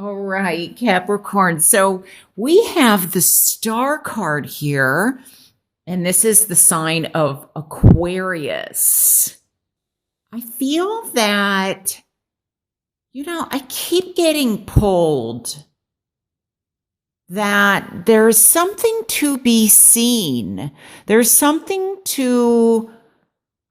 All right, Capricorn. So we have the star card here, and this is the sign of Aquarius. I feel that, I keep getting pulled that there's something to be seen. There's something to,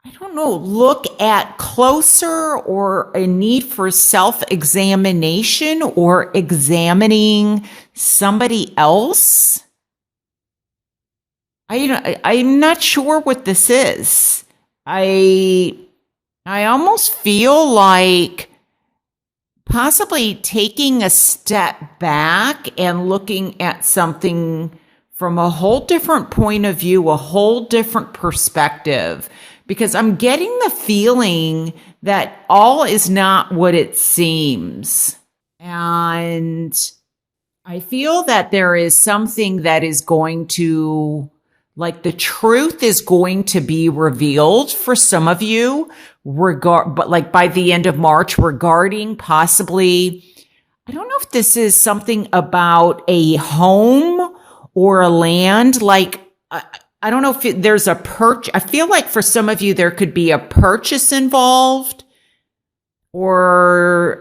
I don't know, look at closer, or a need for self-examination or examining somebody else. I'm not sure what this is. I almost feel like possibly taking a step back and looking at something from a whole different point of view, a whole different perspective, because I'm getting the feeling that all is not what it seems. And I feel that there is something that is going to, like, the truth is going to be revealed for some of you, but like by the end of March, regarding possibly, I don't know if this is something about a home or a land. Like, I don't know if there's a purchase. I feel like for some of you, there could be a purchase involved, or,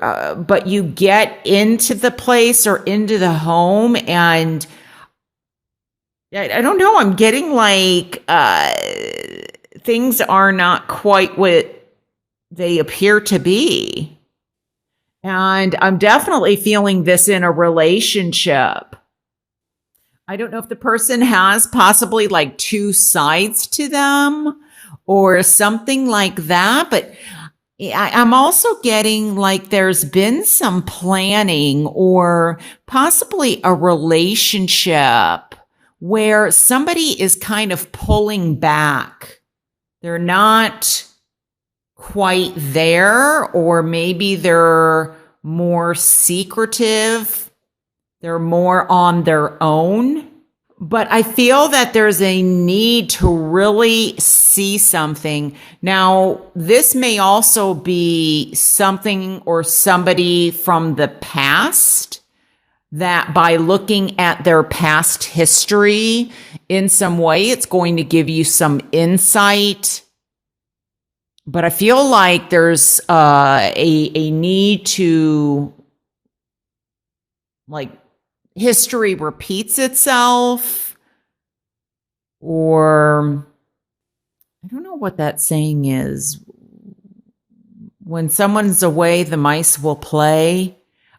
but you get into the place or into the home, and I don't know. I'm getting like, things are not quite what they appear to be. And I'm definitely feeling this in a relationship. I don't know if the person has possibly like two sides to them or something like that, but I'm also getting like there's been some planning, or possibly a relationship where somebody is kind of pulling back. They're not quite there, or maybe they're more secretive. They're more on their own. But I feel that there's a need to really see something. Now, this may also be something or somebody from the past, that by looking at their past history in some way, it's going to give you some insight. But I feel like there's a need to, like, history repeats itself, or I don't know what that saying is. When someone's away, the mice will play.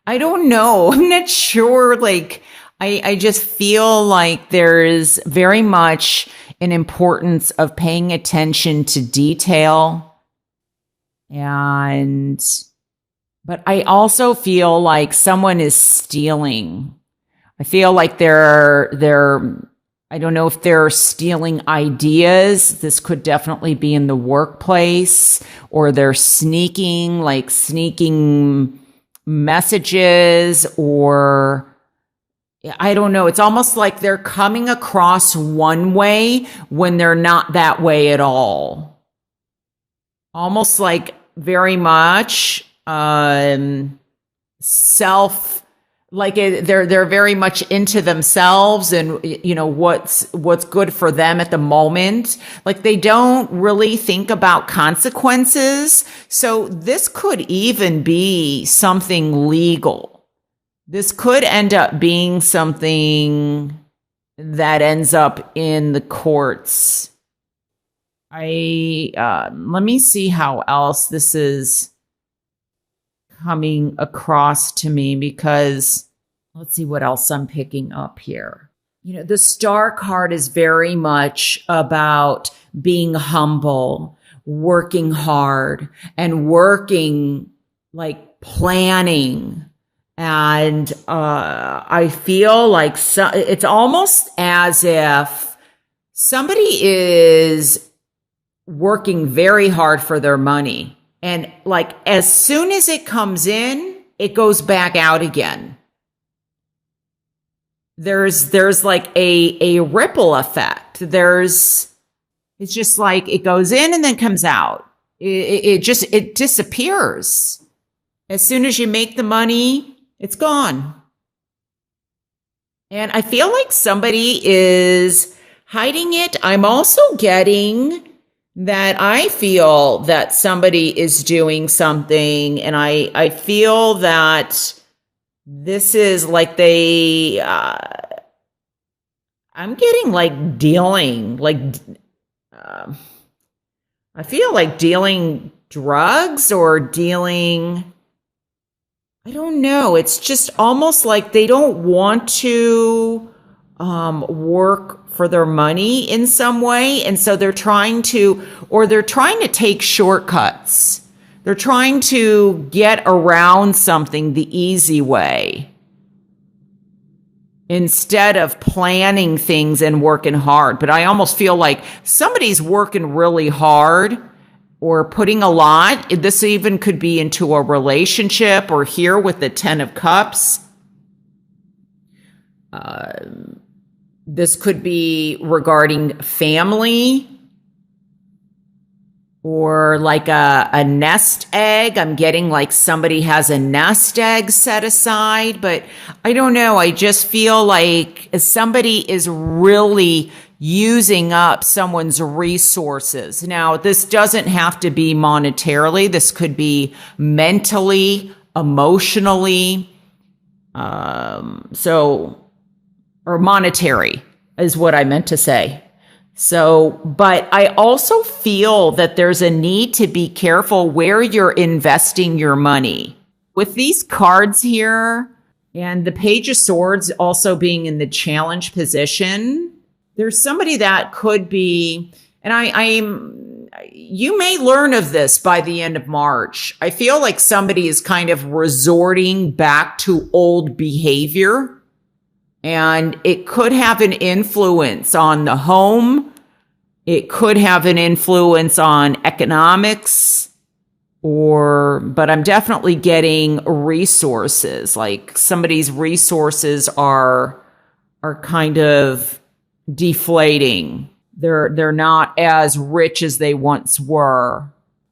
I don't know. I'm not sure. Like, I just feel like there is very much an importance of paying attention to detail. But I also feel like someone is stealing. I feel like they're, I don't know if they're stealing ideas. This could definitely be in the workplace, or they're sneaking messages, or I don't know. It's almost like they're coming across one way when they're not that way at all. Almost like very much self, like they're very much into themselves, and what's good for them at the moment. Like, they don't really think about consequences. So this could even be something legal. This could end up being something that ends up in the courts. Let me see how else this is coming across to me, because let's see what else I'm picking up here. The star card is very much about being humble, working hard, and working, like, planning. And I feel like it's almost as if somebody is working very hard for their money. And like, as soon as it comes in, it goes back out again. There's like a ripple effect. It's just like it goes in and then comes out. It disappears. As soon as you make the money, It's gone. And I feel like somebody is hiding it. I'm also getting that I feel that somebody is doing something, and I feel that this is like I'm getting like dealing, I feel like dealing drugs or dealing, I don't know. It's just almost like they don't want to work for their money in some way. And so they're trying to take shortcuts. They're trying to get around something the easy way instead of planning things and working hard. But I almost feel like somebody's working really hard or putting a lot. This even could be into a relationship, or here with the 10 of Cups. This could be regarding family or like a nest egg. I'm getting like somebody has a nest egg set aside, but I don't know. I just feel like somebody is really using up someone's resources. Now, this doesn't have to be monetarily. This could be mentally, emotionally, or monetary is what I meant to say. So, but I also feel that there's a need to be careful where you're investing your money. With these cards here and the Page of Swords also being in the challenge position, there's somebody that could be, and you may learn of this by the end of March. I feel like somebody is kind of resorting back to old behavior. And it could have an influence on the home. It could have an influence on economics, but I'm definitely getting resources. Like somebody's resources are kind of deflating. They're not as rich as they once were.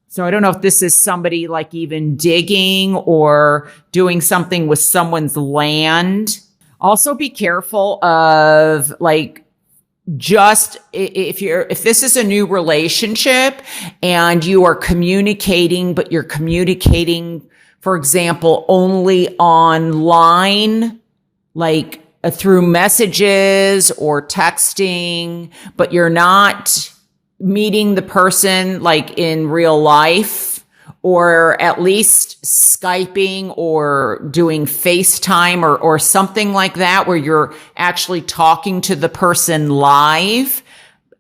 So I don't know if this is somebody like even digging or doing something with someone's land. Also be careful of like, just if this is a new relationship and you are communicating, but you're communicating, for example, only online, like through messages or texting, but you're not meeting the person like in real life, or at least Skyping or doing FaceTime or something like that, where you're actually talking to the person live.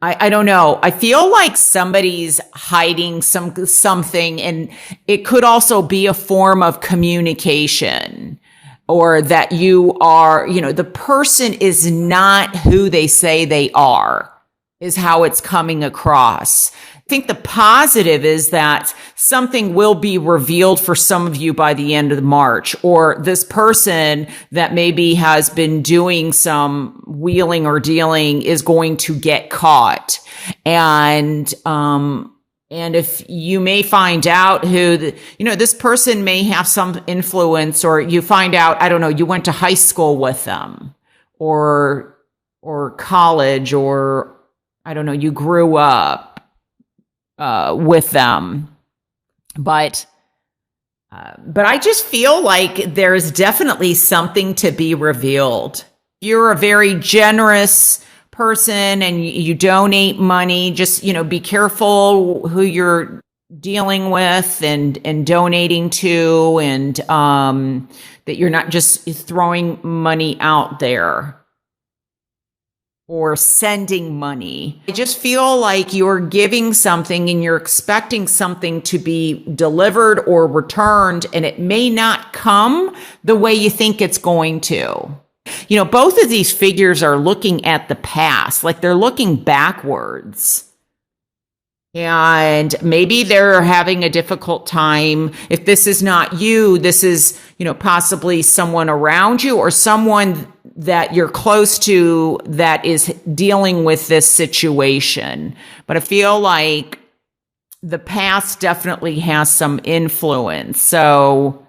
I don't know. I feel like somebody's hiding something, and it could also be a form of communication, or that you are, the person is not who they say they are, is how it's coming across. I think the positive is that something will be revealed for some of you by the end of March, or this person that maybe has been doing some wheeling or dealing is going to get caught. And if you may find out who this person may have some influence, or you find out, I don't know, you went to high school with them or college, or I don't know, you grew up with them. But I just feel like there's definitely something to be revealed. You're a very generous person and you donate money. Just, be careful who you're dealing with and donating to, and that you're not just throwing money out there or sending money. I just feel like you're giving something and you're expecting something to be delivered or returned, and it may not come the way you think it's going to. Both of these figures are looking at the past, like they're looking backwards. And maybe they're having a difficult time. If this is not you, this is, possibly someone around you or someone that you're close to that is dealing with this situation. But I feel like the past definitely has some influence. So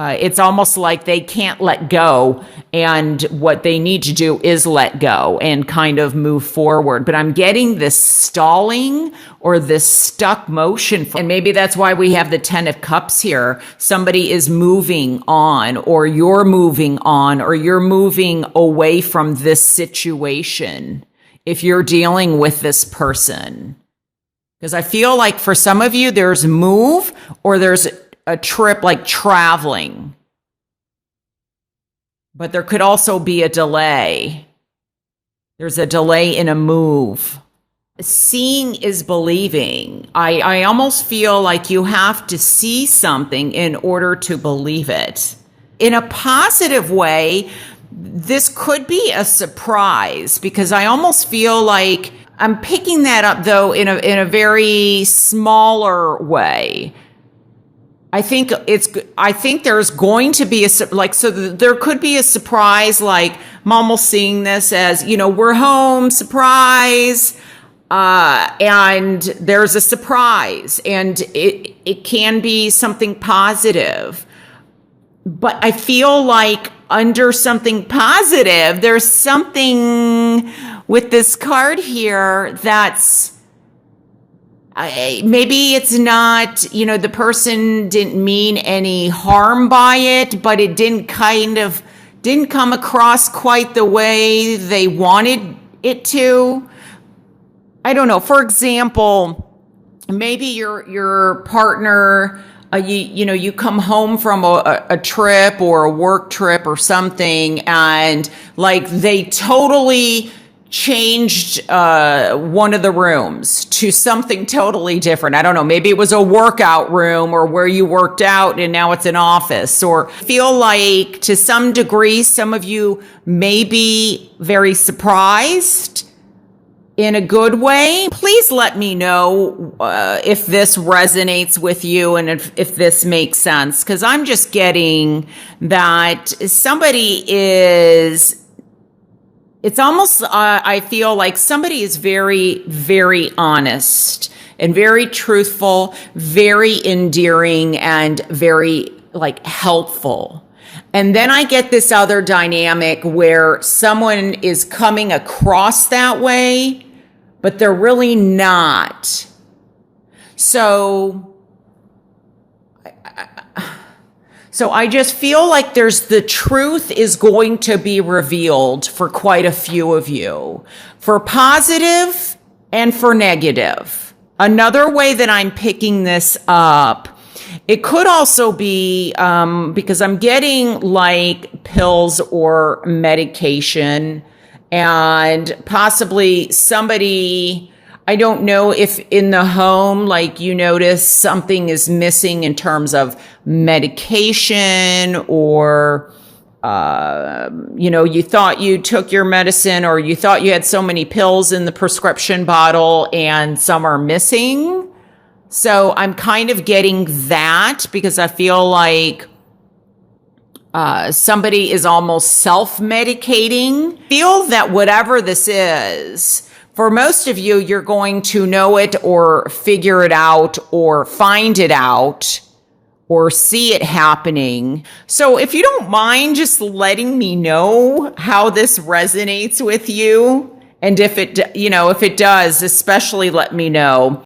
It's almost like they can't let go, and what they need to do is let go and kind of move forward. But I'm getting this stalling or this stuck motion. And maybe that's why we have the 10 of Cups here. Somebody is moving on, or you're moving on, or you're moving away from this situation if you're dealing with this person. Because I feel like for some of you, there's move or there's a trip, like traveling. But there could also be a delay. There's a delay in a move. Seeing is believing. I almost feel like you have to see something in order to believe it. In a positive way, this could be a surprise, because I almost feel like I'm picking that up, though, in a very smaller way. I think there's going to be there could be a surprise, like I'm almost seeing this as, we're home, surprise, and there's a surprise, and it can be something positive. But I feel like under something positive, there's something with this card here that's, maybe it's not, the person didn't mean any harm by it, but it didn't come across quite the way they wanted it to. I don't know. For example, maybe your partner, you come home from a trip or a work trip or something, and like they totally changed one of the rooms to something totally different. I don't know, maybe it was a workout room or where you worked out and now it's an office. Or feel like to some degree, some of you may be very surprised in a good way. Please let me know if this resonates with you and if this makes sense, because I'm just getting that somebody is, it's almost, I feel like somebody is very, very honest and very truthful, very endearing, and very helpful. And then I get this other dynamic where someone is coming across that way, but they're really not. So I just feel like the truth is going to be revealed for quite a few of you, for positive and for negative. Another way that I'm picking this up, it could also be because I'm getting like pills or medication, and possibly somebody, I don't know if in the home, like you notice something is missing in terms of medication, or, you thought you took your medicine, or you thought you had so many pills in the prescription bottle and some are missing. So I'm kind of getting that because I feel like somebody is almost self-medicating. Feel that whatever this is, for most of you, you're going to know it or figure it out or find it out or see it happening. So if you don't mind just letting me know how this resonates with you, and if it does, especially let me know.